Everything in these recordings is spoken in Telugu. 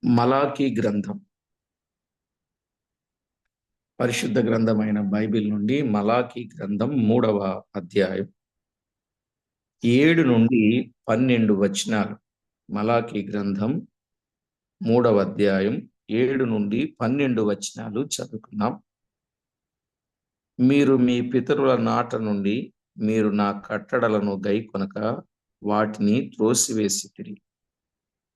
మలాకీ గ్రంథం, పరిశుద్ధ గ్రంథమైన బైబిల్ నుండి మలాకీ గ్రంథం 3వ అధ్యాయం 7 నుండి 12 వచనాలు. మలాకీ గ్రంథం 3వ అధ్యాయం 7 నుండి 12 వచనాలు చదువుకున్నాం. మీరు మీ పితరుల నాట నుండి మీరు నా కట్టడలను గైకొనక వాటిని త్రోసివేసితిరి.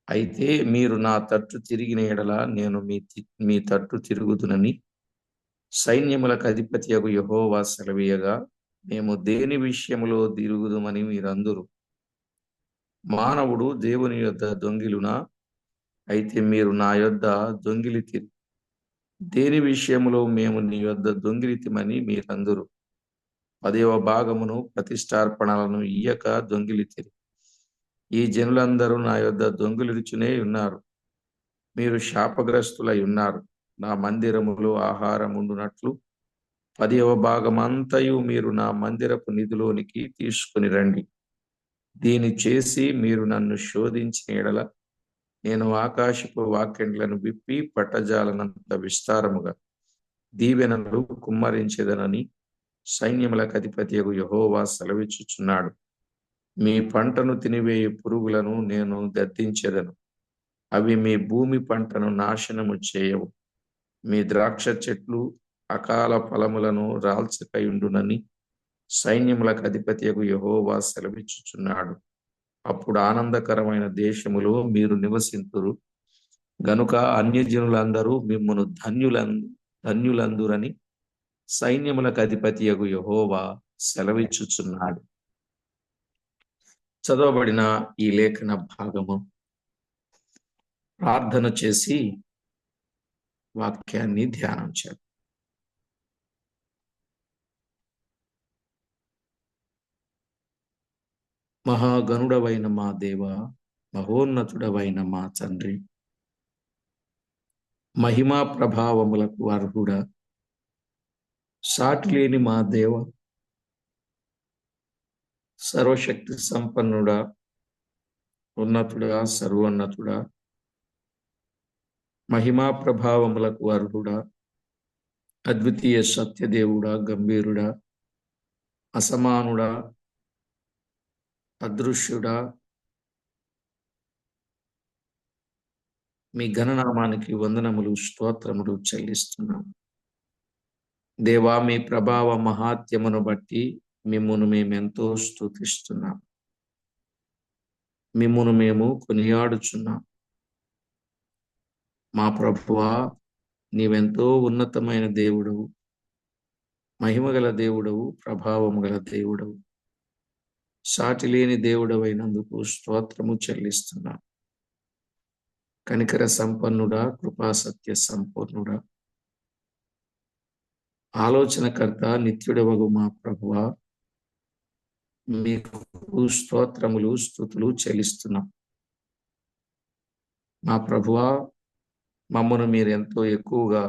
అయితే మీరు నా తట్టు తిరిగిన ఎడల నేను మీ తట్టు తిరుగుదునని సైన్యములకు అధిపతియగు యెహోవా సెలవీయగా, మేము దేని విషయములో తిరుగుదుమని మీరందురు. మానవుడు దేవుని యొద్ద దొంగిలునా? అయితే మీరు నా యొద్ద దొంగిలితిరి. దేని విషయములో మేము నీ యొద్ద దొంగిలితిమని మీరందురు. 10వ భాగమును ప్రతిష్టార్పణలను ఇయ్యక దొంగిలితిరి. ఈ జనులందరూ నా యొద్ద దొంగిలిచునే ఉన్నారు. మీరు శాపగ్రస్తులై ఉన్నారు. నా మందిరములో ఆహారముండునట్లు 10వ భాగమంతయు మీరు నా మందిరపు నిధిలోనికి తీసుకుని రండి. దీని చేసి మీరు నన్ను శోధించిన ఎడల నేను ఆకాశపు వాక్యండ్లను విప్పి పట్టజాలనంత విస్తారముగా దీవెనలు కుమ్మరించెదనని సైన్యములకు అధిపతియగు యెహోవా సెలవిచ్చుచున్నాడు. మీ పంటను తినివేయు పురుగులను నేను గద్దించెదను. అవి మీ భూమి పంటను నాశనము చేయవు. మీ ద్రాక్ష చెట్లు అకాల ఫలములను రాల్చకయుండునని సైన్యములకు అధిపతియగు యెహోవా సెలవిచ్చుచున్నాడు. అప్పుడు ఆనందకరమైన దేశములో మీరు నివసింతురు గనుక అన్యజనులందరూ మిమ్మును ధన్యులందురని సైన్యములకు అధిపతియగు యెహోవా సెలవిచ్చుచున్నాడు. చదవబడిన ఈ లేఖన భాగము ప్రార్థన చేసి వాక్యాన్ని ధ్యానం చేద్దాం. మహాగణుడవైన మా దేవ, మహోన్నతుడవైన మా తండ్రి, మహిమా ప్రభావములకు అర్హుడా, సాటి లేని మా దేవ, సర్వశక్తి సంపన్నుడా, ఉన్నతుడా, సర్వోన్నతుడా, మహిమా ప్రభావములకు అర్హుడా, అద్వితీయ సత్యదేవుడా, గంభీరుడా, అసమానుడా, అదృశ్యుడా, మీ ఘననామానికి వందనములు, స్తోత్రములు చెల్లిస్తున్నాం. దేవా, మీ ప్రభావ మహాత్యమును బట్టి మిమ్మును మేమెంతో స్తుతిస్తున్నాం. మిమ్మును మేము కొనియాడుచున్నాం. మా ప్రభువా, నీవెంతో ఉన్నతమైన దేవుడవు, మహిమగల దేవుడవు, ప్రభావము గల దేవుడవు, సాటి లేని దేవుడవైనందుకు స్తోత్రము చెల్లిస్తున్నాం. కనికర సంపన్నుడా, కృపా సత్య సంపూర్ణుడా, ఆలోచనకర్త, నిత్యుడవగు మా ప్రభువా, మీకు స్తోత్రములు, స్తుతులు చెల్లిస్తున్నాం. మా ప్రభువా, మమ్మను మీరు ఎంతో ఎక్కువగా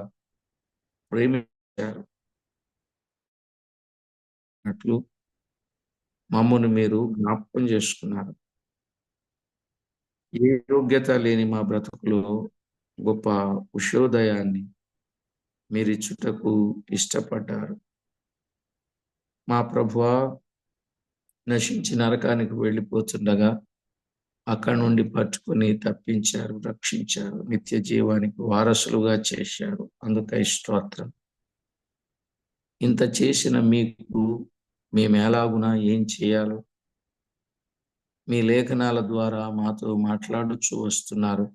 ప్రేమించారు. అట్లు మమ్మను మీరు జ్ఞాపకం చేసుకున్నారు. ఏ యోగ్యత లేని మా బ్రతుకులో గొప్ప ఉషోదయాన్ని మీరిచ్చుటకు ఇష్టపడ్డారు. మా ప్రభువా, నశించి నరకానికి వెళ్ళిపోతుండగా అక్కడి నుండి పట్టుకొని తప్పించారు, రక్షించారు, నిత్య జీవానికి వారసులుగా చేశారు. అందుకై స్తోత్రం. ఇంత చేసిన మీకు మేము ఎలాగునా ఏం చేయాలో మీ లేఖనాల ద్వారా మాతో మాట్లాడుచూ వస్తున్నారు.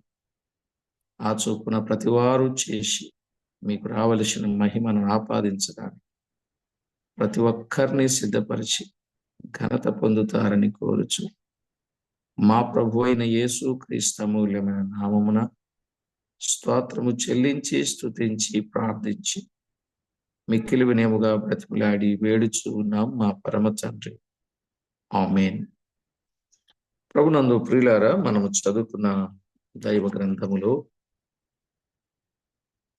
ఆ చొప్పున ప్రతివారు చేసి మీకు రావలసిన మహిమను ఆపాదించడానికి ప్రతి ఒక్కరిని సిద్ధపరిచి ఘనత పొందుతారని కోరుచు మా ప్రభు అయిన యేసు క్రీస్తు అమూల్యమైన నామమున స్తోత్రము చెల్లించి స్తుతించి ప్రార్థించి మిక్కిలి వినయముగా బ్రతిమలాడి వేడుచూ ఉన్నాం మా పరమ తండ్రి. ఆమేన్. ప్రభునందు ప్రియులారా, మనము చదువుకున్న దైవ గ్రంథములో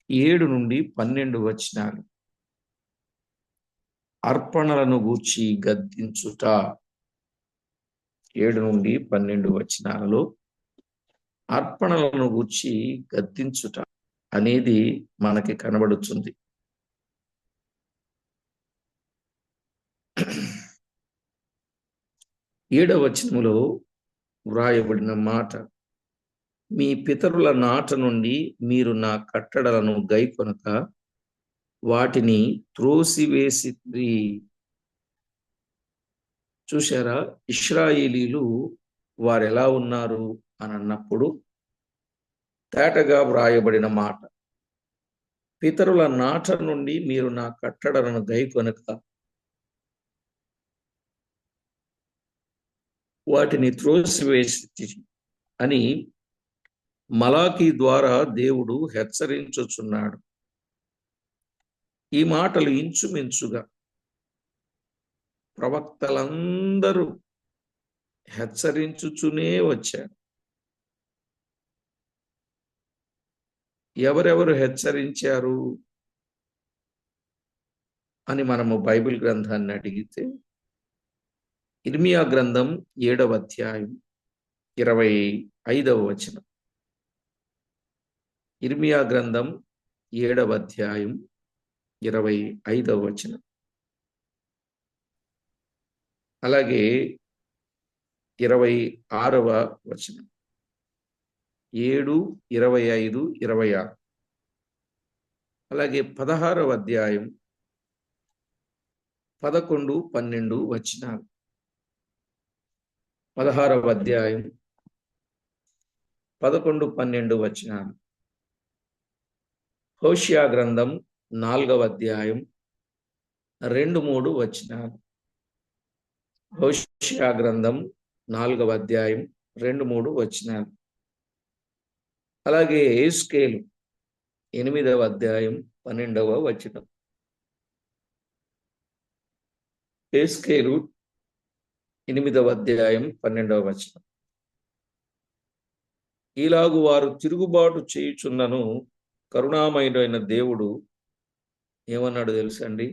7 నుండి 12 వచనాలు అర్పణలను గూర్చి గద్దించుట. 7 నుండి 12 వచనాలలో అర్పణలను గూర్చి గద్దించుట అనేది మనకి కనబడుతుంది. 7వ వచనములో వ్రాయబడిన మాట, మీ పితరుల నాట నుండి మీరు నా కట్టడలను గైకొనక వాటిని త్రోసివేసిరి. చూశారా, ఇశ్రాయేలీలు వారెలా ఉన్నారు అని అన్నప్పుడు తేటగా వ్రాయబడిన మాట, పితరుల నాట నుండి మీరు నా కట్టడలను గైకొనక వాటిని త్రోసివేసి అని మలాకీ ద్వారా దేవుడు హెచ్చరించుచున్నాడు. ఈ మాటలు ఇంచుమించుగా ప్రవక్తలందరూ హెచ్చరించుచునే వచ్చారు. ఎవరెవరు హెచ్చరించారు అని మనము బైబిల్ గ్రంథాన్ని అడిగితే, ఇర్మియా గ్రంథం 7వ అధ్యాయం 25వ వచనం. ఇర్మియా గ్రంథం 7వ అధ్యాయం 25వ వచనం. అలాగే 26వ వచనం. 7, 25, 26. అలాగే 16వ అధ్యాయం 11, 12 వచనాలు. 16వ అధ్యాయం 11, 12 వచనాలు. హోషియా గ్రంథం 4వ అధ్యాయం 2, 3 వచనాలు. హోషియా గ్రంథం 4వ అధ్యాయం 2, 3 వచనాలు. అలాగే యెహెజ్కేలు 8వ అధ్యాయం 12వ వచనం. యెహెజ్కేలు 8వ అధ్యాయం 12వ వచనం. ఈలాగు వారు తిరుగుబాటు చేయుచున్నను కరుణామయుడైన దేవుడు ఏమన్నాడు తెలుసండి?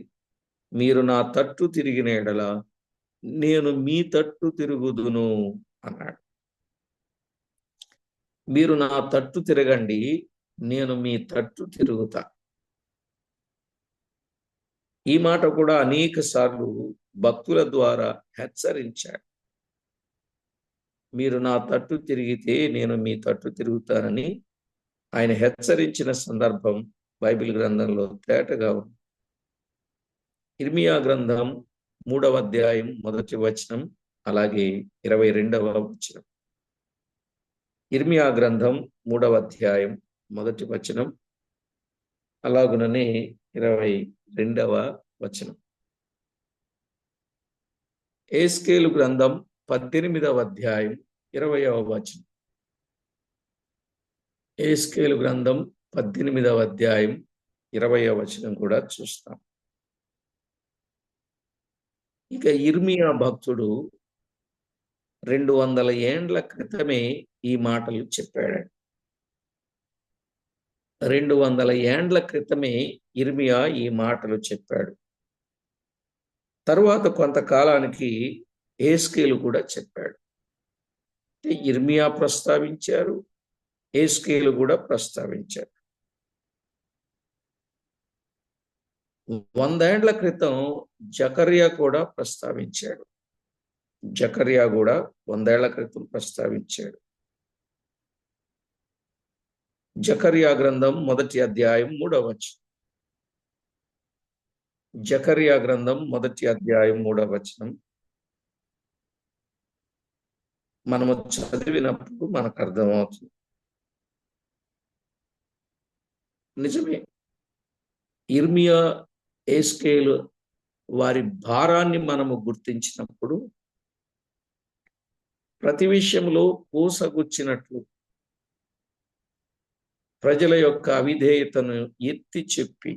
మీరు నా తట్టు తిరిగిన ఎడల నేను మీ తట్టు తిరుగుదును అన్నాడు. మీరు నా తట్టు తిరగండి, నేను మీ తట్టు తిరుగుతా. ఈ మాట కూడా అనేక సార్లు భక్తుల ద్వారా హెచ్చరించాడు. మీరు నా తట్టు తిరిగితే నేను మీ తట్టు తిరుగుతానని ఆయన హెచ్చరించిన సందర్భం బైబిల్ గ్రంథంలో తేటగా ఉంది. ఇర్మియా గ్రంథం 3వ అధ్యాయం 1వ వచనం, అలాగే 22వ వచనం. ఇర్మియా గ్రంథం 3వ అధ్యాయం 1వ వచనం, అలాగుననే 22వ వచనం. యెహెజ్కేలు గ్రంథం 18వ అధ్యాయం 20వ వచనం. యెహెజ్కేలు గ్రంథం 18వ అధ్యాయం 20వ వచనం కూడా చూస్తాం. ఇక ఇర్మియా భక్తుడు 200 ఏండ్ల క్రితమే ఈ మాటలు చెప్పాడు. 200 ఏండ్ల క్రితమే ఇర్మియా ఈ మాటలు చెప్పాడు. తరువాత కొంతకాలానికి యెహెజ్కేలు కూడా చెప్పాడు. ఇర్మియా ప్రస్తావించారు, యెహెజ్కేలు కూడా ప్రస్తావించారు. 100 ఏండ్ల క్రితం జకర్యా కూడా ప్రస్తావించాడు. జకర్యా కూడా 100 ఏళ్ల క్రితం ప్రస్తావించాడు. జకర్యా గ్రంథం 1వ అధ్యాయం 3వ వచనం. జకర్యా గ్రంథం 1వ అధ్యాయం 3వ వచనం మనము చదివినప్పుడు మనకు అర్థమవుతుంది. నిజమే, ఇర్మియా, యెహెజ్కేలు వారి భారాన్ని మనము గుర్తించినప్పుడు ప్రతి విషయంలో పూసగుచ్చినట్లు ప్రజల యొక్క అవిధేయతను ఎత్తి చెప్పి,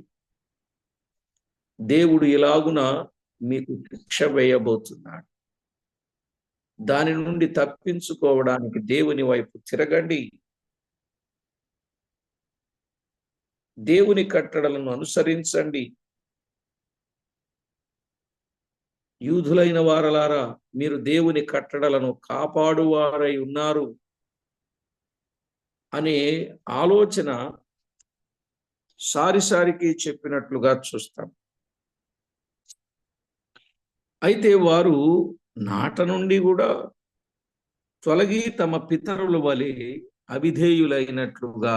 దేవుడు ఇలాగున మీకు శిక్ష వేయబోతున్నాడు, దాని నుండి తప్పించుకోవడానికి దేవుని వైపు తిరగండి, దేవుని కట్టడలను అనుసరించండి, యూదులైన వారలారా మీరు దేవుని కట్టడలను కాపాడువారై ఉన్నారు, అనే ఆలోచన సారిసారికి చెప్పినట్లుగా చూస్తాం. అయితే వారు నాట నుండి కూడా తొలగి తమ పితరుల వలె అవిధేయులైనట్లుగా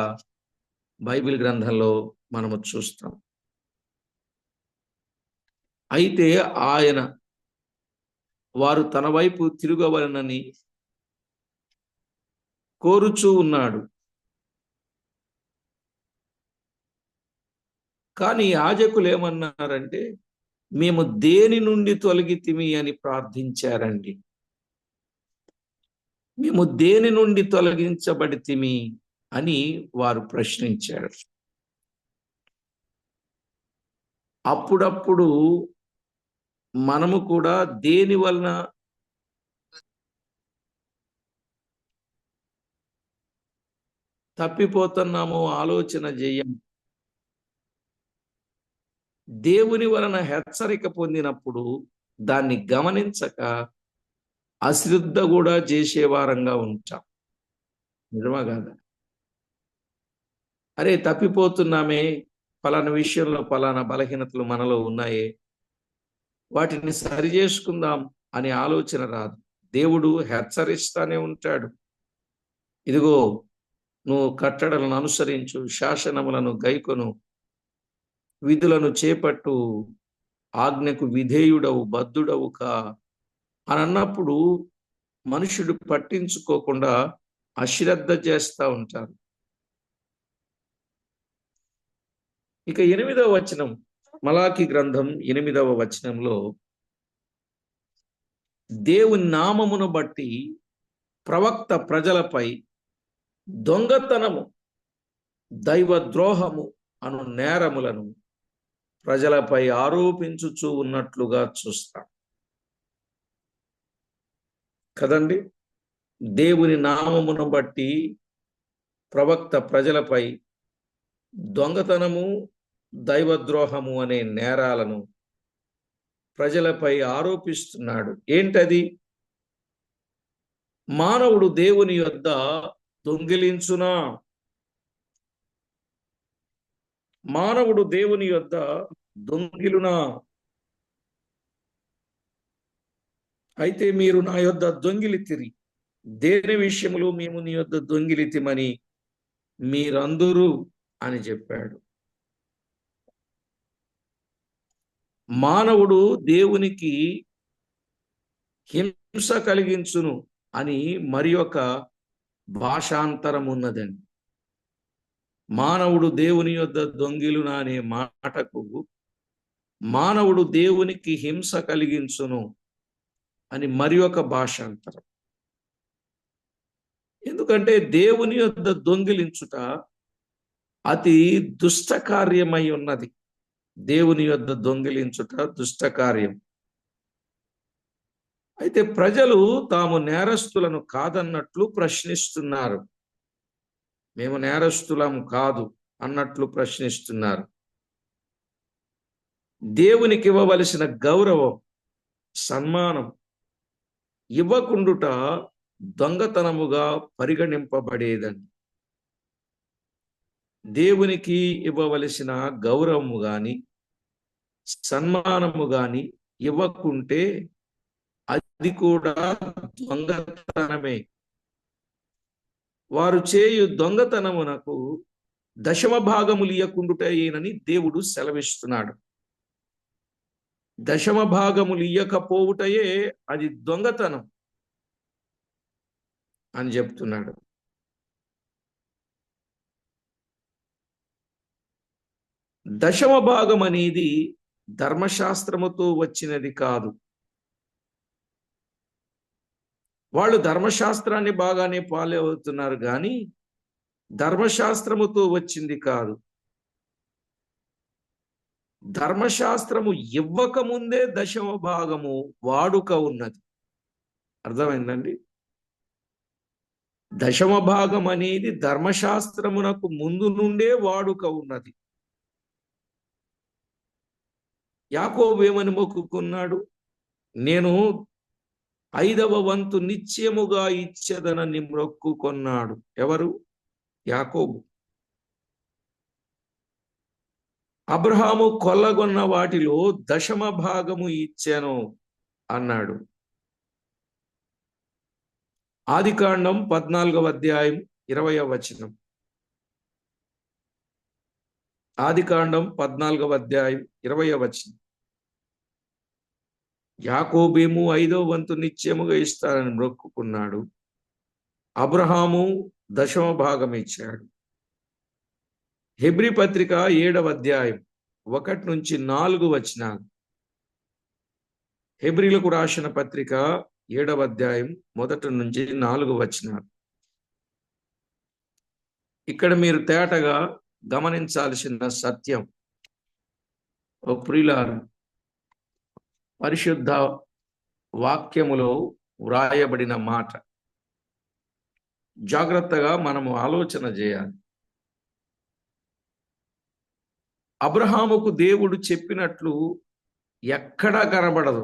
బైబిల్ గ్రంథంలో మనము చూస్తాం. అయితే ఆయన వారు తన వైపు తిరగవలనని కోరుచూ ఉన్నాడు. కానీ యాజకులు ఏమన్నారంటే, మేము దేని నుండి తొలగితిమి అని ప్రార్థించారండి. మేము దేని నుండి తొలగించబడితిమి అని వారు ప్రశ్నించారు. అప్పుడప్పుడు మనము కూడా దేని వలన తప్పిపోతున్నామో ఆలోచన చేయం. దేవుని వలన హెచ్చరిక పొందినప్పుడు దాన్ని గమనించక అశ్రద్ధ కూడా చేసేవారంగా ఉంటాం. నిజమా కాదా? అరే తప్పిపోతున్నామే, పలానా విషయంలో పలానా బలహీనతలు మనలో ఉన్నాయే, వాటిని సరి చేసుకుందాం అనే ఆలోచన రాదు. దేవుడు హెచ్చరిస్తానే ఉంటాడు. ఇదిగో నువ్వు కట్టడలను అనుసరించు, శాసనములను గైకొను, విధులను చేపట్టు, ఆజ్ఞకు విధేయుడవు, బద్ధుడవు కా అని అన్నప్పుడు మనుషుడు పట్టించుకోకుండా అశ్రద్ధ చేస్తూ ఉంటారు. ఇక 8వ వచనం, మలాకి గ్రంథం 8వ వచనంలో, దేవుని నామమును బట్టి ప్రవక్త ప్రజలపై దొంగతనము, దైవద్రోహము అను నేరములను ప్రజలపై ఆరోపించుచూ ఉన్నట్లుగా చూస్తాం కదండి. దేవుని నామమును బట్టి ప్రవక్త ప్రజలపై దొంగతనము, దైవద్రోహము అనే నేరాలను ప్రజలపై ఆరోపిస్తున్నాడు. ఏంటది? మానవుడు దేవుని యొద్ద దొంగిలించునా? మానవుడు దేవుని యొద్ద దొంగిలునా? అయితే మీరు నా యొద్ద దొంగిలితిరి. దేని విషయంలో మేము నీ యొద్ద దొంగిలితిమని మీరందరూ అని చెప్పాడు. మానవుడు దేవునికి హింస కలిగించును అని మరి ఒక భాషాంతరం ఉన్నదండి. మానవుడు దేవుని యొద్ద దొంగిలునా అనే మాటకు మానవుడు దేవునికి హింస కలిగించును అని మరి ఒక భాషాంతరం. ఎందుకంటే దేవుని యొద్ద దొంగిలించుట అతి దుష్ట కార్యమై ఉన్నది. దేవుని యొద్ద దొంగిలించుట దుష్ట కార్యం. అయితే ప్రజలు తాము నేరస్తులను కాదన్నట్లు ప్రశ్నిస్తున్నారు. మేము నేరస్తులం కాదు అన్నట్లు ప్రశ్నిస్తున్నారు. దేవునికి ఇవ్వవలసిన గౌరవం, సన్మానం ఇవ్వకుండుట దొంగతనముగా పరిగణింపబడేదండి. దేవునికి ఇవ్వవలసిన గౌరవము గాని సన్మానము గాని ఇవ్వకుంటే అది కూడా దొంగతనమే. వారు చేయు దొంగతనమునకు దశమ భాగములు ఇయ్యకుండుటయేనని దేవుడు సెలవిస్తున్నాడు. దశమ భాగములు ఇయ్యకపోవుటయే అది దొంగతనం అని చెప్తున్నాడు. దశమ భాగం అనేది ధర్మశాస్త్రముతో వచ్చినది కాదు. వాళ్ళు ధర్మశాస్త్రాన్ని బాగానే ఫాలో అవుతున్నారు కానీ ధర్మశాస్త్రముతో వచ్చింది కాదు. ధర్మశాస్త్రము ఇవ్వకముందే దశమ భాగము వాడుక ఉన్నది. అర్థమైందండి? దశమ భాగం అనేది ధర్మశాస్త్రమునకు ముందు నుండే వాడుక ఉన్నది. యాకోబు ఏమని మొక్కుకున్నాడు? నేను 5వ వంతు నిశ్చయముగా ఇచ్చేదనని మొక్కుకున్నాడు. ఎవరు? యాకోబు. అబ్రహాము కొల్లగొన్న వాటిలో దశమ భాగము ఇచ్చాను అన్నాడు. ఆదికాండం 14వ అధ్యాయం 20వ వచనం. ఆదికాండం 14వ అధ్యాయం 20వ వచనం. యాకోబేమో 5వ వంతు నిత్యముగా ఇస్తానని మొక్కుకున్నాడు. అబ్రహాము దశమ భాగం ఇచ్చాడు. హెబ్రీ పత్రిక 7వ అధ్యాయం 1 నుంచి 4 వచనాలు. హెబ్రీలకు రాసిన పత్రిక 7వ అధ్యాయం 1 నుంచి 4 వచనాలు. ఇక్కడ మీరు తేటగా గమనించాల్సిన సత్యం, ఓ ప్రియులారా, పరిశుద్ధ వాక్యములో వ్రాయబడిన మాట జాగ్రత్తగా మనము ఆలోచన చేయాలి. అబ్రహాముకు దేవుడు చెప్పినట్లు ఎక్కడా కనబడదు.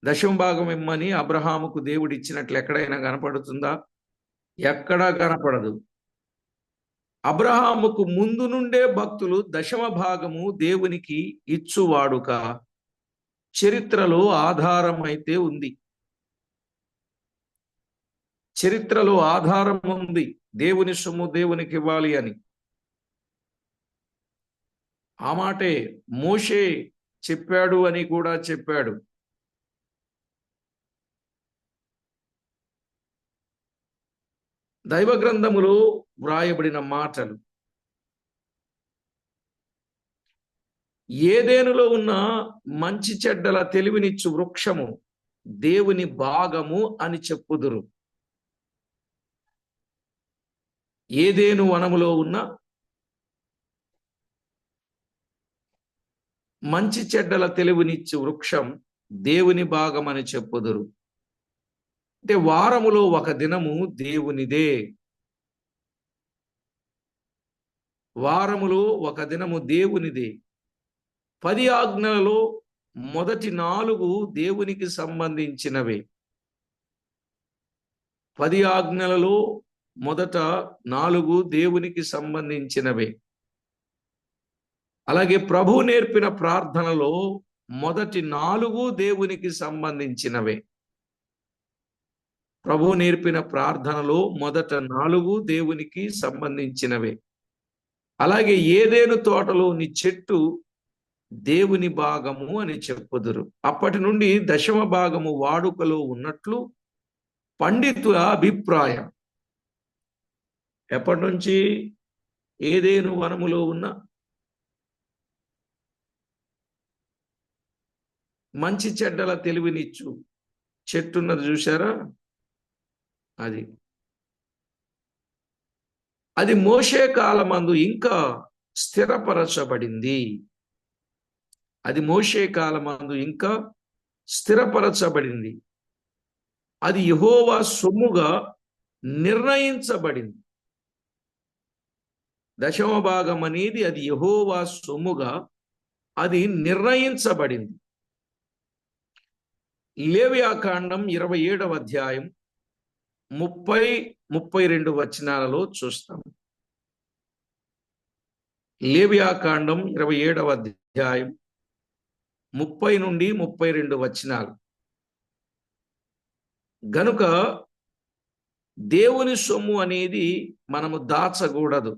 దశమ భాగం ఇమ్మని అబ్రహాముకు దేవుడు ఇచ్చినట్లు ఎక్కడైనా కనపడుతుందా? ఎక్కడా కనపడదు. అబ్రహాముకు ముందు నుండే భక్తులు దశమ భాగము దేవునికి ఇచ్చువాడుక చరిత్రలో ఆధారం అయితే ఉంది. చరిత్రలో ఆధారం ఉంది దేవుని సొమ్ము దేవునికి ఇవ్వాలి అని. ఆ మాటే మోషే చెప్పాడు అని కూడా చెప్పాడు. దైవ గ్రంథములో వ్రాయబడిన మాటలు. ఏదేనులో ఉన్న మంచి చెడ్డల తెలివినిచ్చు వృక్షము దేవుని భాగము అని చెప్పుదురు. ఏదేను వనములో ఉన్న మంచి చెడ్డల తెలివినిచ్చు వృక్షం దేవుని భాగం అని చెప్పుదురు. అంటే వారములో ఒక దినము దేవునిదే. వారములో ఒక దినము దేవునిదే. 10 ఆజ్ఞలలో మొదటి 4 దేవునికి సంబంధించినవే. 10 ఆజ్ఞలలో మొదట 4 దేవునికి సంబంధించినవే. అలాగే ప్రభు నేర్పిన ప్రార్థనలో మొదటి 4 దేవునికి సంబంధించినవే. ప్రభు నేర్పిన ప్రార్థనలో మొదట 4 దేవునికి సంబంధించినవే. అలాగే ఏదేను తోటలోని చెట్టు దేవుని భాగము అని చెప్పుదురు. అప్పటి నుండి దశమ భాగము వాడుకలో ఉన్నట్లు పండితుల అభిప్రాయం. ఎప్పటి నుంచి? ఏదేను వనములో ఉన్న మంచి చెడ్డల తెలివినిచ్చు చెట్టున్నది చూసారా? అది మోషే కాలమందు ఇంకా స్థిరపరచబడింది. అది మోషే కాలమందు ఇంకా స్థిరపరచబడింది. అది యెహోవా సొమ్ముగా నిర్ణయించబడింది. దశమ భాగం అనేది అది యెహోవా సొమ్ముగా అది నిర్ణయించబడింది. లేవియాకాండం 27వ అధ్యాయం 30-32 వచనాలలో చూస్తాం. లేవియాకాండం 27వ అధ్యాయం 30 నుండి 32 వచనాలు. గనుక దేవుని సొమ్ము అనేది మనము దాచకూడదు.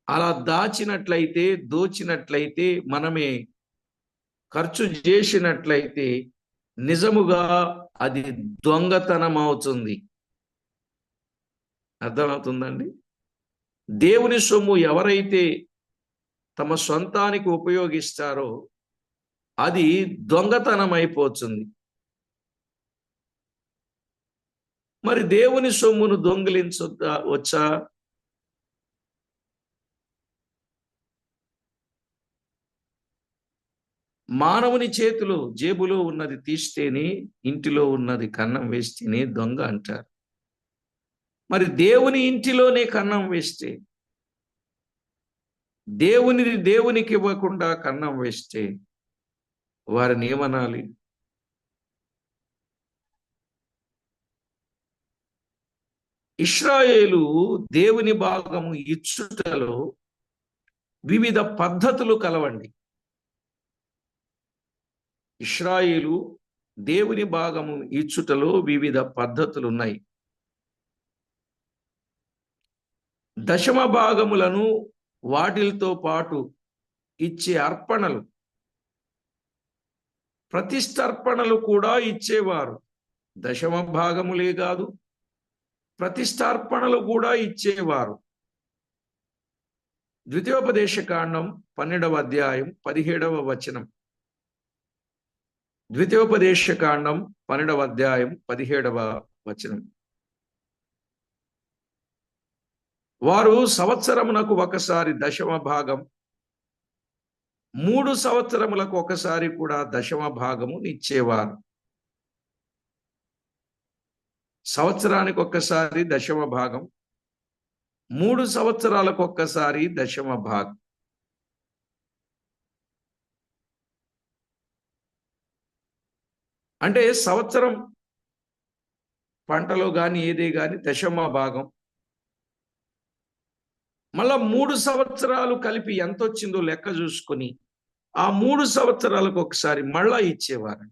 అలా దాచినట్లయితే, దోచినట్లయితే, మనమే ఖర్చు చేసినట్లయితే నిజముగా అది దొంగతనం అవుతుంది. అర్థమవుతుందండి? దేవుని సొమ్ము ఎవరైతే తమ సొంతానికి ఉపయోగిస్తారో అది దొంగతనం అయిపోతుంది. మరి దేవుని సొమ్మును దొంగిలించవచ్చా? మానవుని చేతిలో జేబులో ఉన్నది తీస్తేనే, ఇంటిలో ఉన్నది కన్నం వేస్తేనే దొంగ అంటారు. మరి దేవుని ఇంటిలోనే కన్నం వేస్తే, దేవునిది దేవునికి ఇవ్వకుండా కన్నం వేస్తే వారిని ఏమనాలి? ఇశ్రాయేలు దేవుని భాగము ఇచ్చుటలో వివిధ పద్ధతులు కలవండి. ఇశ్రాయేలు దేవుని భాగము ఇచ్చుటలో వివిధ పద్ధతులు ఉన్నాయి. దశమ భాగములను వాటితో పాటు ఇచ్చే అర్పణలు, ప్రతిష్టార్పణలు కూడా ఇచ్చేవారు. దశమ భాగములే కాదు, ప్రతిష్టార్పణలు కూడా ఇచ్చేవారు. ద్వితీయోపదేశకాండం 12వ అధ్యాయం 17వ వచనం. ద్వితీయోపదేశకాండం 12వ అధ్యాయం 17వ వచనం. వారు సంవత్సరమునకు ఒకసారి దశమ భాగం, 3 సంవత్సరములకు ఒకసారి కూడా దశమ భాగము ఇచ్చేవారు. సంవత్సరానికి ఒక్కసారి దశమ భాగం, 3 సంవత్సరాలకు ఒక్కసారి దశమ భాగం. అంటే సంవత్సరం పంటలో కానీ ఏదే కానీ దశమ భాగం, మళ్ళా 3 సంవత్సరాలు కలిపి ఎంత వచ్చిందో లెక్క చూసుకొని ఆ 3 సంవత్సరాలకు ఒకసారి మళ్ళా ఇచ్చేవారు.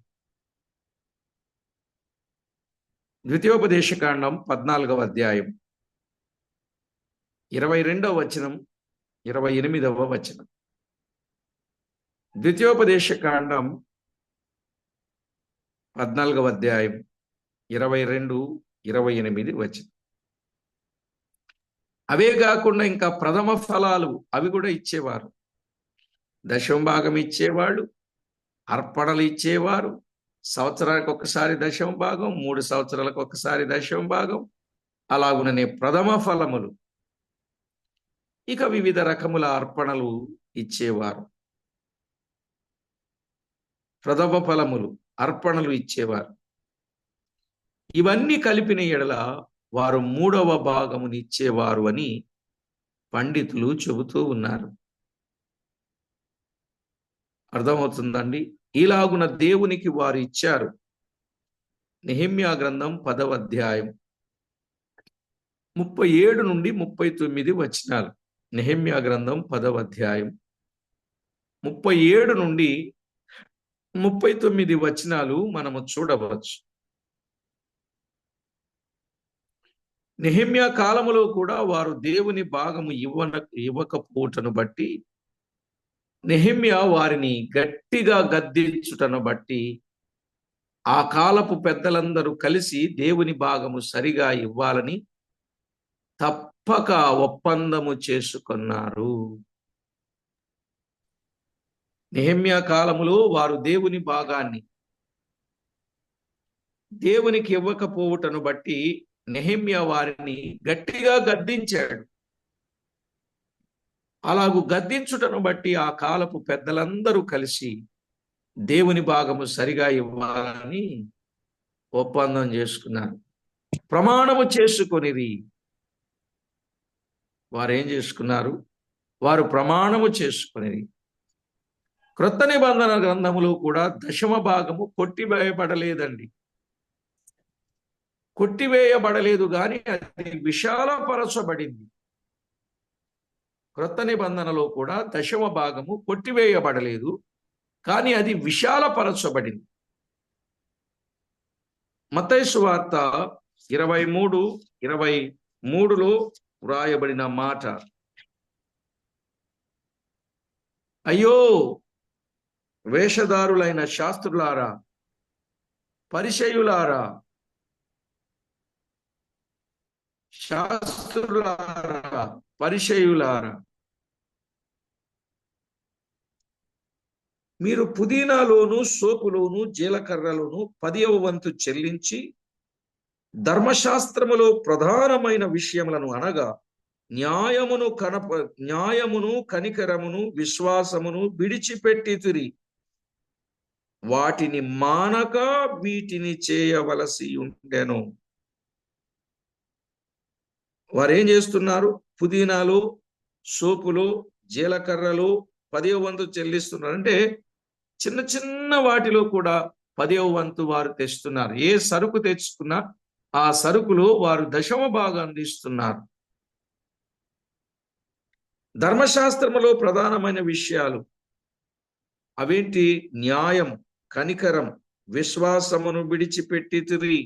ద్వితీయోపదేశకాండం 14వ అధ్యాయం 22వ వచనం, 28వ వచనం. ద్వితీయోపదేశకాండం 14వ అధ్యాయం 22, 28 వచనం. అవే కాకుండా ఇంకా ప్రథమ ఫలాలు అవి కూడా ఇచ్చేవారు. దశమ భాగం ఇచ్చేవాళ్ళు, అర్పణలు ఇచ్చేవారు. సంవత్సరానికి ఒకసారి దశమ భాగం, 3 సంవత్సరాలకు ఒకసారి దశమ భాగం, అలాగుననే ప్రథమ ఫలములు, ఇక వివిధ రకముల అర్పణలు ఇచ్చేవారు. ప్రథమ ఫలములు, అర్పణలు ఇచ్చేవారు. ఇవన్నీ కలిపిన ఎడల వారు 3వ భాగముని ఇచ్చేవారు అని పండితులు చెబుతూ ఉన్నారు. అర్థమవుతుందండి? ఇలాగున దేవునికి వారు ఇచ్చారు. నెహెమ్యా గ్రంథం 10వ అధ్యాయం 37 నుండి 39 వచనాలు. నెహెమ్యా గ్రంథం 10వ అధ్యాయం 37 నుండి 39 వచనాలు మనము చూడవచ్చు. నెహెమ్యా కాలములో కూడా వారు దేవుని భాగము ఇవ్వకపోవటను బట్టి, నెహెమ్యా వారిని గట్టిగా గద్దించుటను బట్టి ఆ కాలపు పెద్దలందరూ కలిసి దేవుని భాగము సరిగా ఇవ్వాలని తప్పక ఒప్పందము చేసుకున్నారు. నెహెమ్యా కాలములో వారు దేవుని భాగాన్ని దేవునికి ఇవ్వకపోవటను బట్టి నెహెమ్యా వారిని గట్టిగా గద్దించాడు. అలాగూ గద్దించుటను బట్టి ఆ కాలపు పెద్దలందరూ కలిసి దేవుని భాగము సరిగా ఇవ్వాలని ఒప్పందం చేసుకున్నారు, ప్రమాణము చేసుకొనిరి. వారేం చేసుకున్నారు? వారు ప్రమాణము చేసుకొనిరి. క్రొత్త నిబంధన గ్రంథములో కూడా దశమ భాగము కొట్టివేయబడలేదండి. కొట్టివేయబడలేదు కానీ అది విశాలపరచబడింది. క్రొత్త నిబంధనలో కూడా దశమ భాగము కొట్టివేయబడలేదు కానీ అది విశాలపరచబడింది. మత్తయి సువార్త 23:23లో వ్రాయబడిన మాట, అయ్యో వేషధారులైన శాస్త్రులారా, పరిసయ్యులారా, పరిసయ్యులారా, మీరు పుదీనాలోను, సోపులోను, జీలకర్రలోను 10వ వంతు చెల్లించి ధర్మశాస్త్రములో ప్రధానమైన విషయములను అనగా న్యాయమును, కనికరమును, విశ్వాసమును విడిచిపెట్టితిరి. వాటిని మానక వీటిని చేయవలసి ఉండెను. వారేం చేస్తున్నారు? పుదీనాలు, సోపులు, జీలకర్రలు 10వ వంతు చెల్లిస్తున్నారు. అంటే చిన్న చిన్న వాటిలో కూడా 10వ వంతు వారు తెస్తున్నారు. ఏ సరుకు తెచ్చుకున్నా ఆ సరుకులో వారు దశమ భాగాన్ని ఇస్తున్నారు. ధర్మశాస్త్రములో ప్రధానమైన విషయాలు అవేంటి? న్యాయం, కనికరం, విశ్వాసమును విడిచిపెట్టితిరి.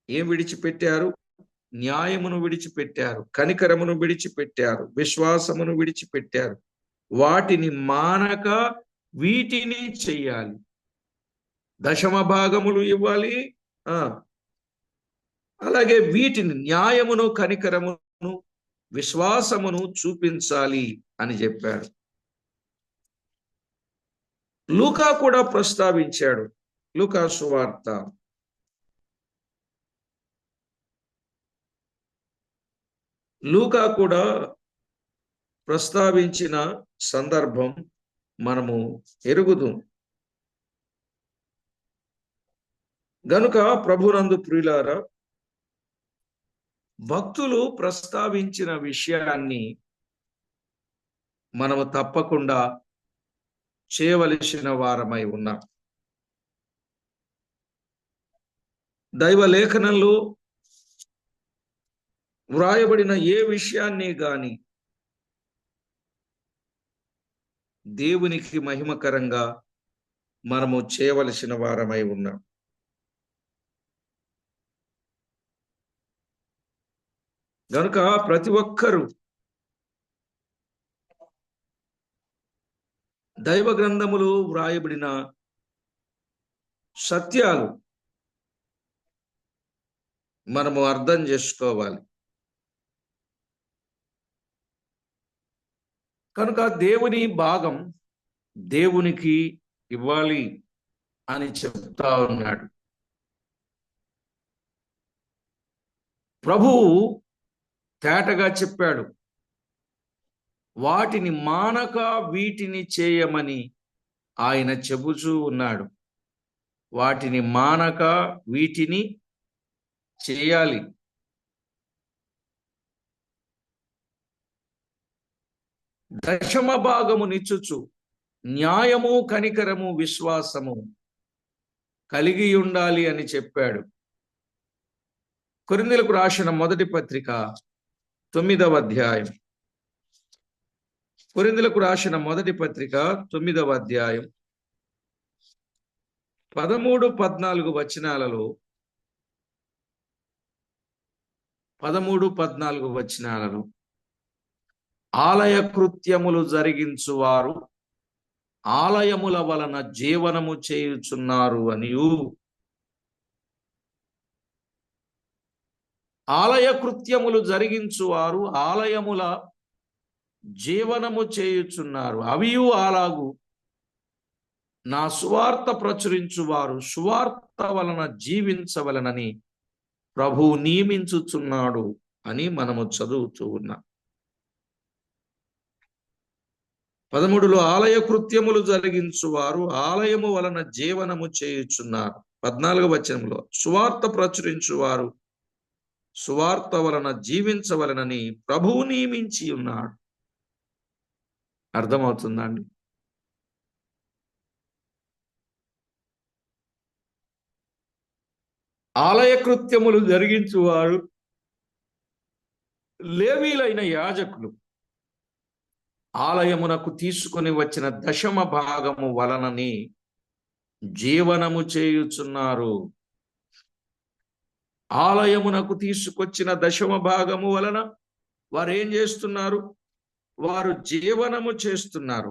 ఏం విడిచిపెట్టారు? న్యాయమును విడిచిపెట్టారు, కనికరమును విడిచిపెట్టారు, విశ్వాసమును విడిచిపెట్టారు. వాటిని మానక వీటిని చెయ్యాలి. దశమ భాగములు ఇవ్వాలి, అలాగే వీటిని న్యాయమును, కనికరమును, విశ్వాసమును చూపించాలి అని చెప్పాడు. లూకా కూడా ప్రస్తావించాడు. లూకా సువార్త లూకా కూడా ప్రస్తావించిన సందర్భం మనము ఎరుగుదు. గనుక ప్రభునందు ప్రియులారా, భక్తులు ప్రస్తావించిన విషయాన్ని మనము తప్పకుండా చేయవలసిన వారమై ఉన్నాం. దైవ లేఖనంలో వ్రాయబడిన ఏ విషయాన్ని గాని దేవునికి మహిమకరంగా మనము చేయవలసిన వారమై ఉన్నాం. గనుక ప్రతి ఒక్కరూ దైవ గ్రంథములు వ్రాయబడిన సత్యాలు మనము అర్థం చేసుకోవాలి. కనుక దేవుని భాగం దేవునికి ఇవ్వాలి అని చెప్తా ఉన్నాడు. ప్రభువు తేటగా చెప్పాడు, వాటిని మానక వీటిని చేయమని ఆయన చెబుతూ ఉన్నాడు. వాటిని మానక వీటిని చేయాలి. దశమ భాగము నిచ్చుచు న్యాయము, కనికరము, విశ్వాసము కలిగి ఉండాలి అని చెప్పాడు. కొరింథీయులకు రాసిన మొదటి పత్రిక 9వ అధ్యాయం. కొరింథీయులకు రాసిన మొదటి పత్రిక 9వ అధ్యాయం 13-14 వచనాలలో 13-14 వచనాలలో ఆలయ కృత్యములు జరిగించువారు ఆలయముల వలన జీవనము చేయుచున్నారు అనియు, ఆలయ కృత్యములు జరిగించువారు ఆలయముల జీవనము చేయుచున్నారు, అవియు అలాగు నా సువార్త ప్రచురించువారు సువార్త వలన జీవించవలనని ప్రభువు నియమించుచున్నాడు అని మనము చదువుతూ ఉన్నాం. 13లో ఆలయ కృత్యములు జరిగించువారు ఆలయము వలన జీవనము చేయుచున్నారు. 14వ వచనంలో సువార్త ప్రచురించువారు సువార్త వలన జీవించవలనని ప్రభువు నియమించి ఉన్నాడు. అర్థమవుతుందండి? ఆలయ కృత్యములు జరిగించువారు లేవీలైన యాజకులు ఆలయమునకు తీసుకొని వచ్చిన దశమ భాగము వలనని జీవనము చేయుచున్నారు. ఆలయమునకు తీసుకొచ్చిన దశమ భాగము వలన వారు ఏం చేస్తున్నారు? వారు జీవనము చేస్తున్నారు.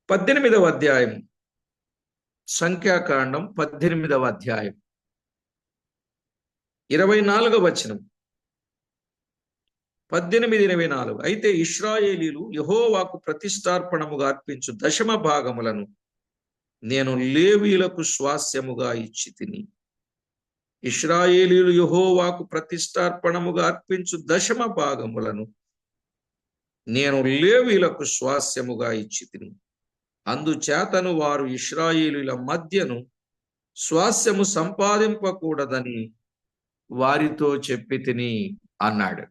18వ అధ్యాయం, సంఖ్యాకాండం 18వ అధ్యాయం 24వ వచనం. 18:24 అయితే ఇశ్రాయేలీలు యెహోవాకు ప్రతిష్టార్పణముగా అర్పించు దశమ భాగములను నేను లేవీలకు స్వాస్యముగా ఇచ్చి తిని. ఇశ్రాయేలీలు యెహోవాకు ప్రతిష్టార్పణముగా అర్పించు దశమ భాగములను నేను లేవీలకు స్వాస్యముగా ఇచ్చి తిని. అందుచేతను వారు ఇశ్రాయేలీల మధ్యను స్వాస్యము సంపాదింపకూడదని వారితో చెప్పి తిని అన్నాడు.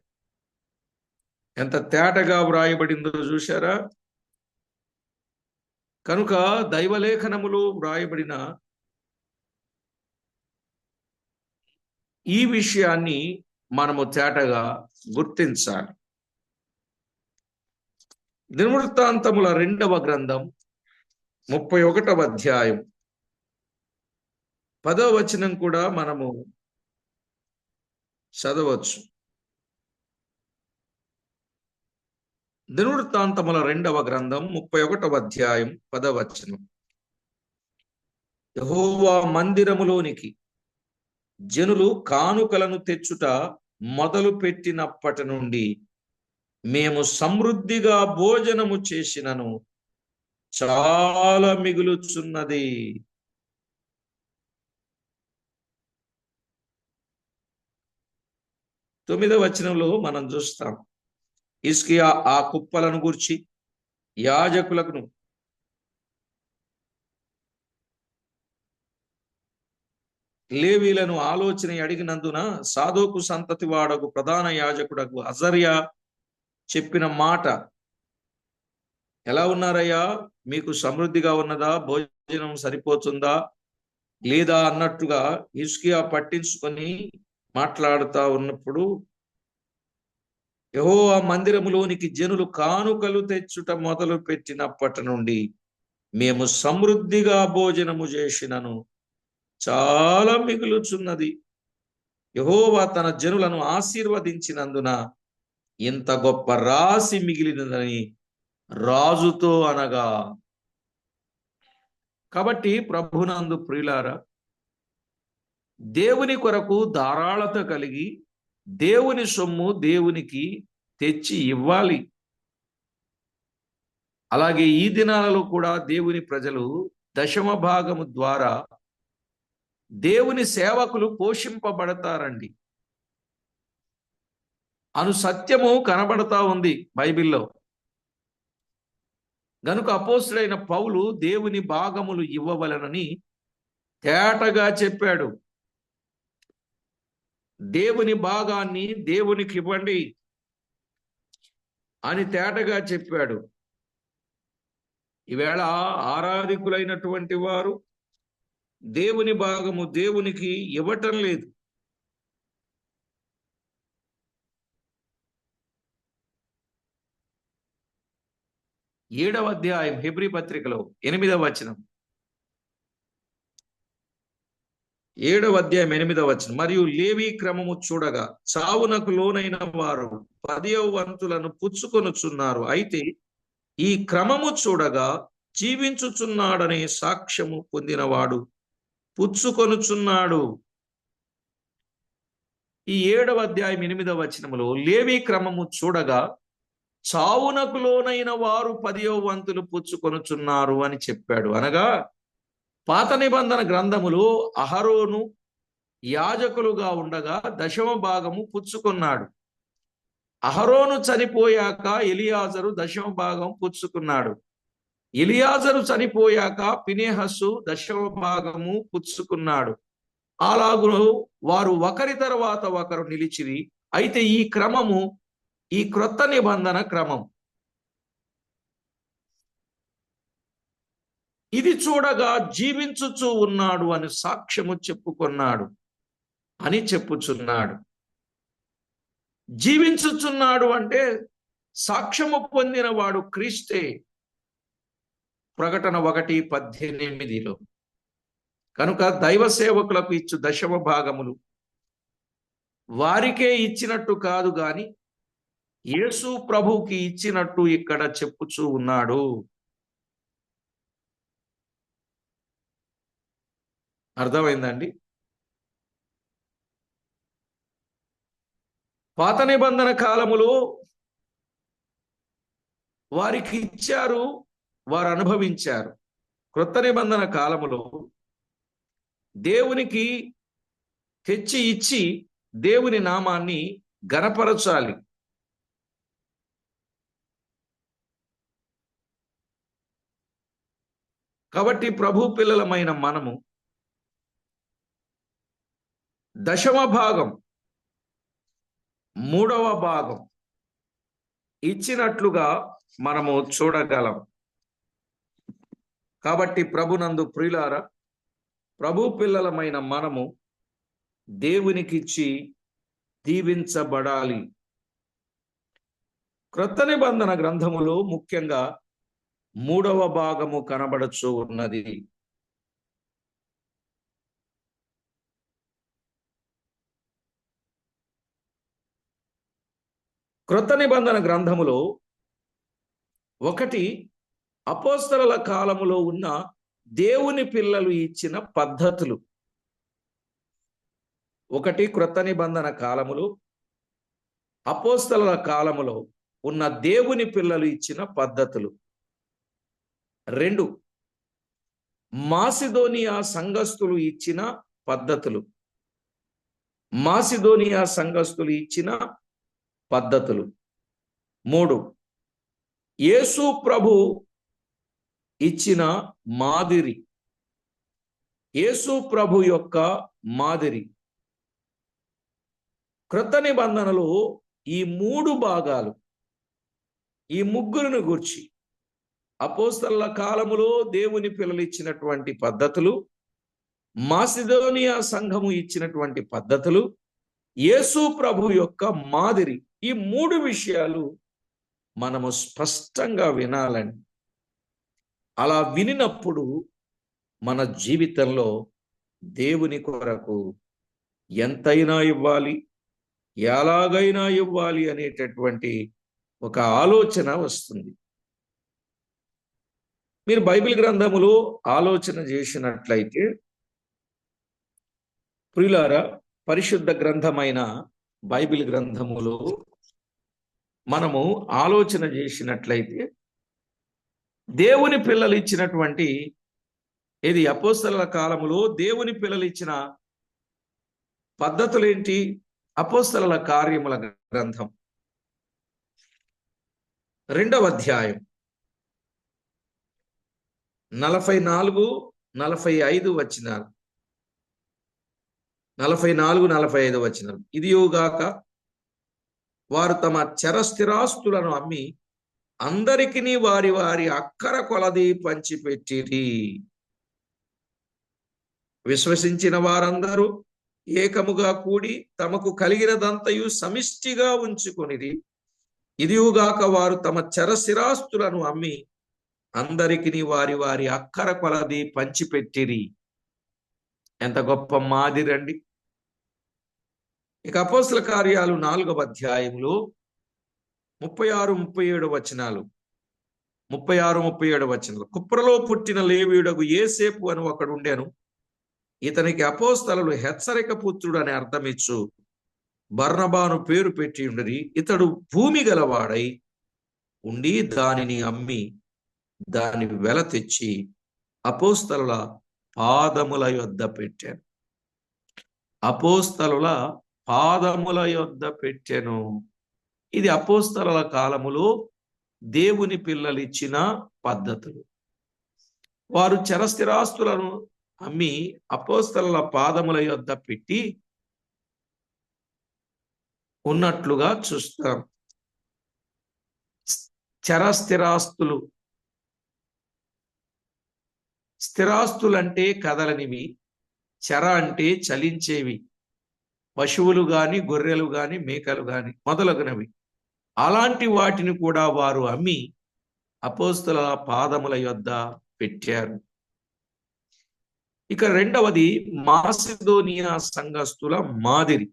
ఎంత తేటగా వ్రాయబడిందో చూశారా? కనుక దైవలేఖనములో వ్రాయబడిన ఈ విషయాన్ని మనము తేటగా గుర్తించాలి. దినవృత్తాంతముల 2వ గ్రంథం 31వ అధ్యాయం 10వ వచనం కూడా మనము చదవచ్చు. దినవృత్తాంతముల 2వ గ్రంథం 31వ అధ్యాయం 10వ వచనం. యెహోవా మందిరములోనికి జనులు కానుకలను తెచ్చుట మొదలు పెట్టినప్పటి నుండి మేము సమృద్ధిగా భోజనము చేసినను చాలా మిగులుచున్నది. తొమ్మిదవ వచనంలో మనం చూస్తాం, హిజ్కియా ఆ కుప్పలను గూర్చి యాజకులకు లేవీలను ఆలోచన అడిగినందున సాదోకు సంతతి వాడకు ప్రధాన యాజకుడకు అజర్యా చెప్పిన మాట, ఎలా ఉన్నారయ్యా, మీకు సమృద్ధిగా ఉన్నదా, భోజనం సరిపోతుందా లేదా అన్నట్టుగా హిజ్కియా పట్టించుకొని మాట్లాడుతూ ఉన్నప్పుడు, యెహోవా మందిరములోనికి జనులు కానుకలు తెచ్చుట మొదలు పెట్టినప్పటి నుండి మేము సమృద్ధిగా భోజనము చేసినను చాలా మిగులుచున్నది. యెహోవా తన జనులను ఆశీర్వదించినందున ఇంత గొప్ప రాశి మిగిలినదని రాజుతో అనగా. కాబట్టి ప్రభునందు ప్రియులారా, దేవుని కొరకు ధారాళత కలిగి దేవుని సొమ్ము దేవునికి తెచ్చి ఇవ్వాలి. అలాగే ఈ దినాలలో కూడా దేవుని ప్రజలు దశమ భాగము ద్వారా దేవుని సేవకులు పోషింపబడతారండి అను సత్యము కనబడతా ఉంది బైబిల్లో. గనుక అపోస్తుడైన పౌలు దేవుని భాగములు ఇవ్వవలెనని తేటగా చెప్పాడు. దేవుని భాగాన్ని దేవునికి ఇవ్వండి అని తేటగా చెప్పాడు. ఈవేళ ఆరాధికులైనటువంటి వారు దేవుని భాగము దేవునికి ఇవ్వటం లేదు. ఏడవ అధ్యాయం హెబ్రీ పత్రికలో 8వ వచనం, 7వ అధ్యాయం 8వ వచనం. మరియు లేవి క్రమము చూడగా చావునకు లోనైన వారు 10వ వంతులను పుచ్చుకొనుచున్నారు. అయితే ఈ క్రమము చూడగా జీవించుచున్నాడనే సాక్ష్యము పొందినవాడు పుచ్చుకొనుచున్నాడు. ఈ 7వ అధ్యాయం 8వ వచనములో లేవి క్రమము చూడగా చావునకు లోనైన వారు 10వ వంతులు పుచ్చుకొనుచున్నారు అని చెప్పాడు. అనగా పాత నిబంధన గ్రంథములో అహరోను యాజకులుగా ఉండగా దశమ భాగము పుచ్చుకున్నాడు. అహరోను చనిపోయాక ఎలియాజరు దశమ భాగం పుచ్చుకున్నాడు. ఎలియాజరు చనిపోయాక ఫినెహసు దశమ భాగము పుచ్చుకున్నాడు. అలాగు వారు ఒకరి తర్వాత ఒకరు నిలిచిరి. అయితే ఈ క్రమము ఈ క్రొత్త నిబంధన క్రమం. ఇది చూడగా జీవించుచూ ఉన్నాడు అని సాక్ష్యము చెప్పుకున్నాడు అని చెప్పుచున్నాడు. జీవించుచున్నాడు అంటే సాక్ష్యము పొందిన వాడు క్రీస్తే. ప్రకటన 1:18. కనుక దైవ సేవకులకు ఇచ్చు దశమ భాగములు వారికే ఇచ్చినట్టు కాదు గాని యేసు ప్రభువుకి ఇచ్చినట్టు ఇక్కడ చెప్పుచూ ఉన్నాడు. అర్థమైందండి? పాత నిబంధన కాలములో వారికి ఇచ్చారు, వారు అనుభవించారు. క్రొత్త నిబంధన కాలములో దేవునికి తెచ్చి ఇచ్చి దేవుని నామాన్ని ఘనపరచాలి. కాబట్టి ప్రభు పిల్లలమైన మనము దశమ భాగం 3వ భాగం ఇచ్చినట్లుగా మనము చూడగలం. కాబట్టి ప్రభునందు ప్రియులారా, ప్రభు పిల్లలమైన మనము దేవునికిచ్చి దీవించబడాలి. క్రొత్త నిబంధన గ్రంథములో ముఖ్యంగా 3వ భాగము కనబడుచు ఉన్నది. క్రొత్త నిబంధన గ్రంథములో 1 అపోస్తలుల కాలములో ఉన్న దేవుని పిల్లలు ఇచ్చిన పద్ధతులు. 1 క్రొత్త నిబంధన కాలములో అపోస్తలుల కాలములో ఉన్న దేవుని పిల్లలు ఇచ్చిన పద్ధతులు. 2 మాసిదోనియా సంఘస్థులు ఇచ్చిన పద్ధతులు. మాసిదోనియా సంఘస్థులు ఇచ్చిన పద్ధతులు. 3 యేసు ప్రభు ఇచ్చిన మాదిరి. యేసు ప్రభు యొక్క మాదిరి. క్రొత్త నిబంధనలో ఈ 3 భాగాలు, ఈ ముగ్గురును గూర్చి అపోస్తలుల కాలములో దేవుని పిల్లలు ఇచ్చినటువంటి పద్ధతులు, మాసిదోనియా సంఘము ఇచ్చినటువంటి పద్ధతులు, యేసు ప్రభు యొక్క మాదిరి, ఈ 3 విషయాలు మనము స్పష్టంగా వినాలని. అలా వినినప్పుడు మన జీవితంలో దేవుని కొరకు ఎంతైనా ఇవ్వాలి, ఎలాగైనా ఇవ్వాలి అనేటటువంటి ఒక ఆలోచన వస్తుంది. మీరు బైబిల్ గ్రంథములో ఆలోచన చేసినట్లయితే ప్రియులారా, పరిశుద్ధ గ్రంథమైన బైబిల్ గ్రంథములో మనము ఆలోచన చేసినట్లయితే దేవుని పిల్లలు ఇచ్చినటువంటి ఇది అపోస్తలుల కాలములో దేవుని పిల్లలు ఇచ్చిన పద్ధతులేంటి? అపోస్తలుల కార్యముల గ్రంథం 2వ అధ్యాయం 44, 45 వచనాలు. 44, 45 వచనాలు. ఇదియుగాక వారు తమ చరస్థిరాస్తులను అమ్మి అందరికిని వారి వారి అక్కర కొలది పంచిపెట్టిరి. విశ్వసించిన వారందరూ ఏకముగా కూడి తమకు కలిగినదంతయు సమిష్టిగా ఉంచుకొనిరి. ఇదియుగాక వారు తమ చరస్థిరాస్తులను అమ్మి అందరికిని వారి వారి అక్కర కొలది పంచిపెట్టిరి. ఎంత గొప్ప మాదిరండి. ఇక అపోస్తల కార్యాలు 4వ అధ్యాయంలో 36, 37 వచనాలు. 36, 37 వచనాలు. కుప్రలో పుట్టిన లేవీయుడగు యేసేపు అని ఒకడు ఉండెను. ఇతనికి అపోస్తలులు హెచ్చరిక పుత్రుడు అని అర్థమిచ్చు బర్నబాను పేరు పెట్టి ఉండరి. ఇతడు భూమి గలవాడై ఉండి దానిని అమ్మి దాని వెల తెచ్చి అపోస్తలుల పాదముల యొద్ద పెట్టాను. అపోస్తలుల పాదముల యొద్ద పెట్టెను. ఇది అపోస్తలుల కాలములో దేవుని పిల్లలు ఇచ్చిన పద్ధతులు. వారు చరస్థిరాస్తులను అమ్మి అపోస్తలుల పాదముల యొద్ద పెట్టి ఉన్నట్లుగా చూస్తాం. చరస్థిరాస్తులు, స్థిరాస్తులంటే కదలనివి, చర అంటే చలించేవి, పశువులు గాని, గొర్రెలు గాని, మేకలు గాని మొదలగునవి. అలాంటి వాటిని కూడా వారు అమ్మి అపోస్తలుల పాదముల యొద్ద పెట్టారు. ఇక 2వది మాసిదోనియా సంఘస్థుల మాదిరి.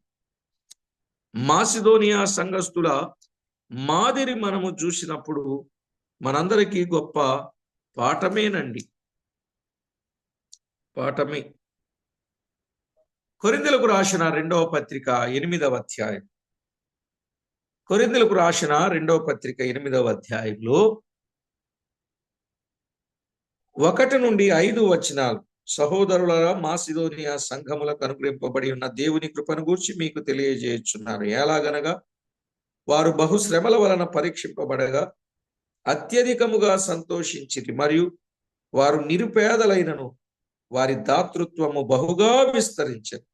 మాసిదోనియా సంఘస్థుల మాదిరి మనము చూసినప్పుడు మనందరికీ గొప్ప పాఠమేనండి. పాఠమే. కొరింథీయులకు రాసిన 2వ పత్రిక 8వ అధ్యాయం. కొరింథీయులకు రాసిన 2వ పత్రిక 8వ అధ్యాయంలో 1 నుండి 5 వచనాలు. సహోదరులారా, మాసిదోనియా సంఘములకు అనుగ్రహింపబడి ఉన్న దేవుని కృపను గూర్చి మీకు తెలియజేయుచున్నాను. ఎలాగనగా వారు బహుశ్రమల వలన పరీక్షింపబడగా అత్యధికముగా సంతోషించిరి, మరియు వారు నిరుపేదలైనను వారి దాతృత్వము బహుగా విస్తరించెను.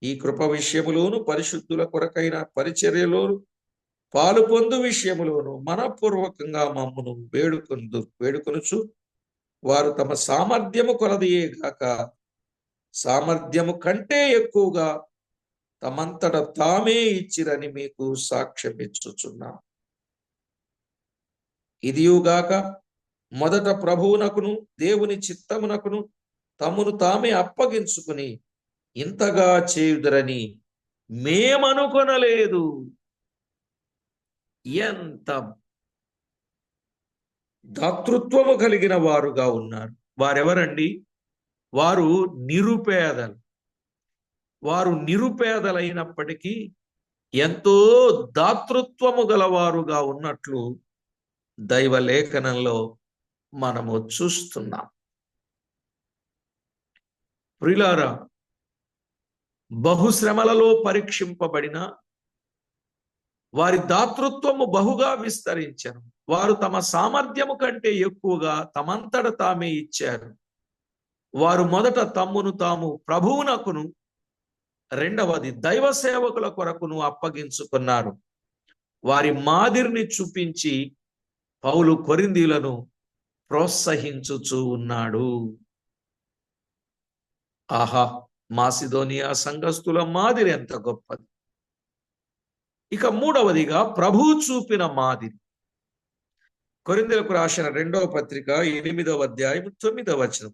ఈ కృప విషయములోను పరిశుద్ధుల కొరకైన పరిచర్యలోను పాలు పొందు విషయములోను మనపూర్వకంగా మమ్మును వేడుకొనుచు వారు తమ సామర్థ్యము కొలదియే గాక సామర్థ్యము కంటే ఎక్కువగా తమంతట తామే ఇచ్చిరని మీకు సాక్ష్యం ఇచ్చుచున్నాం. ఇదియుగాక మొదట ప్రభువునకును దేవుని చిత్తమునకును తమను తామే అప్పగించుకుని ఇంతగా చేయుదురని మేమనుకొనలేదు. ఎంత దాతృత్వము కలిగిన వారుగా ఉన్నారు. వారెవరండి? వారు నిరుపేదలు. వారు నిరుపేదలైనప్పటికీ ఎంతో దాతృత్వము గలవారుగా ఉన్నట్లు దైవ లేఖనంలో మనము చూస్తున్నాం. ప్రియులారా, బహుశ్రమలలో పరీక్షింపబడిన వారి దాతృత్వము బహుగా విస్తరించను. వారు తమ సామర్థ్యము కంటే ఎక్కువగా తమంతట తామే ఇచ్చారు. వారు మొదట తమ్మును తాము ప్రభువునకును, రెండవది దైవ సేవకుల కొరకును అప్పగించుకున్నారు. వారి మాదిరిని చూపించి పౌలు కొరింథీయులను ప్రోత్సహించుచూ ఉన్నాడు. ఆహా, మాసిదోనియా సంఘస్థుల మాదిరి ఎంత గొప్పది! ఇక మూడవదిగా ప్రభువు చూపిన మాదిరి. కొరింథీయులకు రాసిన 2వ పత్రిక 8వ అధ్యాయం 9వ వచనం.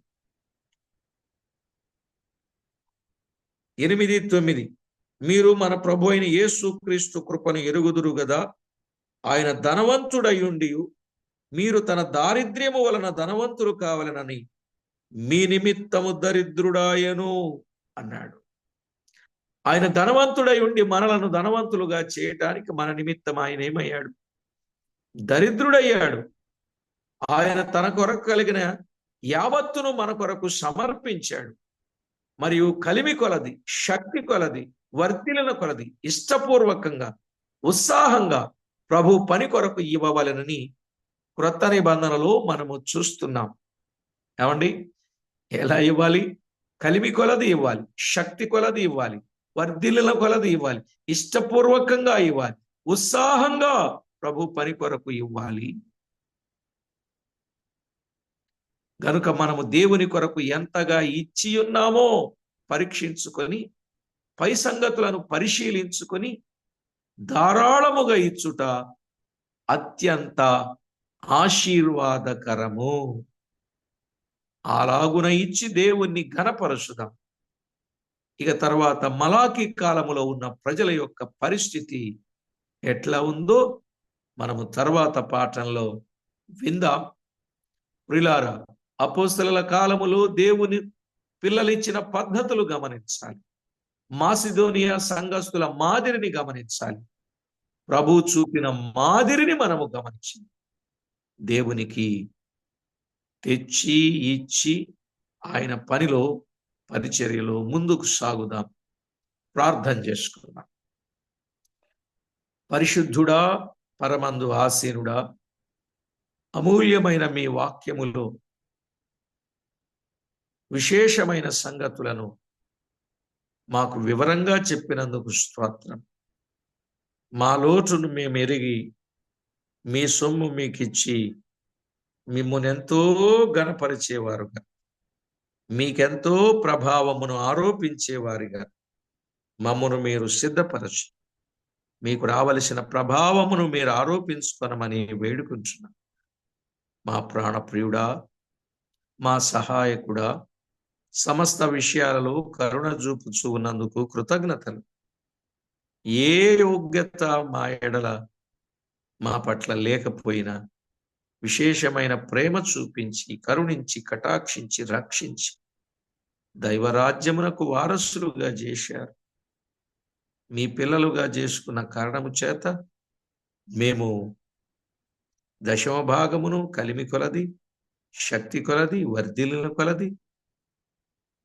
8:9. మీరు మన ప్రభు అయిన యేసు క్రీస్తు కృపను ఎరుగుదురు గదా. ఆయన ధనవంతుడయుండి మీరు తన దారిద్ర్యము వలన ధనవంతులు కావాలనని మీ నిమిత్తము దరిద్రుడాయను అన్నాడు. ఆయన ధనవంతుడై ఉండి మనలను ధనవంతులుగా చేయటానికి మన నిమిత్తం ఆయన ఏమయ్యాడు? దరిద్రుడయ్యాడు. ఆయన తన కొరకు కలిగిన యావత్తును మన కొరకు సమర్పించాడు. మరియు కలిమి కొలది, శక్తి కొలది, వర్ధిల్లిన కొలది ఇష్టపూర్వకంగా, ఉత్సాహంగా ప్రభు పని కొరకు ఇవ్వవలెనని క్రొత్త నిబంధనలో మనము చూస్తున్నాం. ఏమండి? ఎలా ఇవ్వాలి? కలిమి కొలది ఇవ్వాలి, శక్తి కొలది ఇవ్వాలి, వర్ధిల్లిన కొలది ఇవ్వాలి, ఇష్టపూర్వకంగా ఇవ్వాలి, ఉత్సాహంగా ప్రభు పని కొరకు ఇవ్వాలి. గనుక మనము దేవుని కొరకు ఎంతగా ఇచ్చి ఉన్నామో పరీక్షించుకొని, పై సంగతులను పరిశీలించుకొని ధారాళముగా ఇచ్చుట అత్యంత ఆశీర్వాదకరము. అలాగున ఇచ్చి దేవుణ్ణి ఘనపరచుదాం. ఇక తర్వాత మలాకి కాలములో ఉన్న ప్రజల యొక్క పరిస్థితి ఎట్లా ఉందో మనము తర్వాత పాఠంలో విందాం. ప్రియులారా, అపోస్తలుల కాలములో దేవుని పిల్లలిచ్చిన పద్ధతులు గమనించాలి. మాసిదోనియా సంఘస్థుల మాదిరిని గమనించాలి. ప్రభు చూపిన మాదిరిని మనము గమనించి దేవునికి తెచ్చి ఇచ్చి ఆయన పనిలో, పరిచర్యలో ముందుకు సాగుదాం. ప్రార్థన చేసుకుందాం. పరిశుద్ధుడా, పరమందు ఆసీనుడా, అమూల్యమైన మీ వాక్యములో విశేషమైన సంగతులను మాకు వివరంగా చెప్పినందుకు స్తోత్రం. మా లోటును మేము ఎరిగి మీ సొమ్ము మీకిచ్చి మిమ్మును ఎంతో ఘనపరిచేవారుగా, మీకెంతో ప్రభావమును ఆరోపించేవారిగా మమ్మను మీరు సిద్ధపరచి మీకు రావలసిన ప్రభావమును మీరు ఆరోపించుకొనమని వేడుకుంటున్నాం. మా ప్రాణప్రియుడా, మా సహాయకుడా, సమస్త విషయాలలో కరుణ చూపుచూ ఉన్నందుకు కృతజ్ఞతలు. ఏ యోగ్యత మా ఎడల మా పట్ల లేకపోయినా విశేషమైన ప్రేమ చూపించి, కరుణించి, కటాక్షించి, రక్షించి దైవరాజ్యమునకు వారసులుగా చేశారు. మీ పిల్లలుగా చేసుకున్న కారణము చేత మేము దశమ భాగమును కలిమి కొలది, శక్తి కొలది, వర్ధిల్లిన కొలది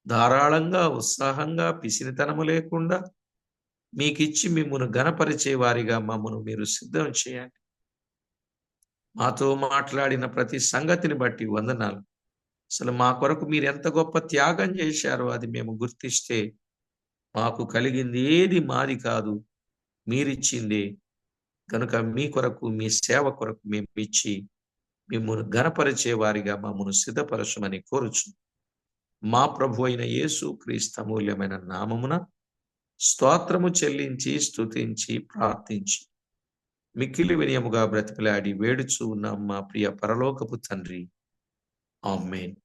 ధారాళంగా, ఉత్సాహంగా, పిసినితనము లేకుండా మీకిచ్చి మిమ్మును ఘనపరిచే వారిగా మమ్మను మీరు సిద్ధం చేయండి. మాతో మాట్లాడిన ప్రతి సంగతిని బట్టి వందనాలు. అసలు మా కొరకు మీరు ఎంత గొప్ప త్యాగం చేశారో అది మేము గుర్తిస్తే మాకు కలిగింది ఏది మాది కాదు, మీరిచ్చిందే. కనుక మీ కొరకు, మీ సేవ కొరకు మేము ఇచ్చి మిమ్మల్ని ఘనపరిచే వారిగా మమ్మను సిద్ధపరచమని కోరుచు మా ప్రభు అయిన యేసు క్రీస్తు అమూల్యమైన నామమున స్తోత్రము చెల్లించి స్తుతించి ప్రార్థించి మిక్కిలి వినయముగా బ్రతిమలాడి వేడుచూ ఉన్న మా ప్రియ పరలోకపు తండ్రి, ఆమేన్.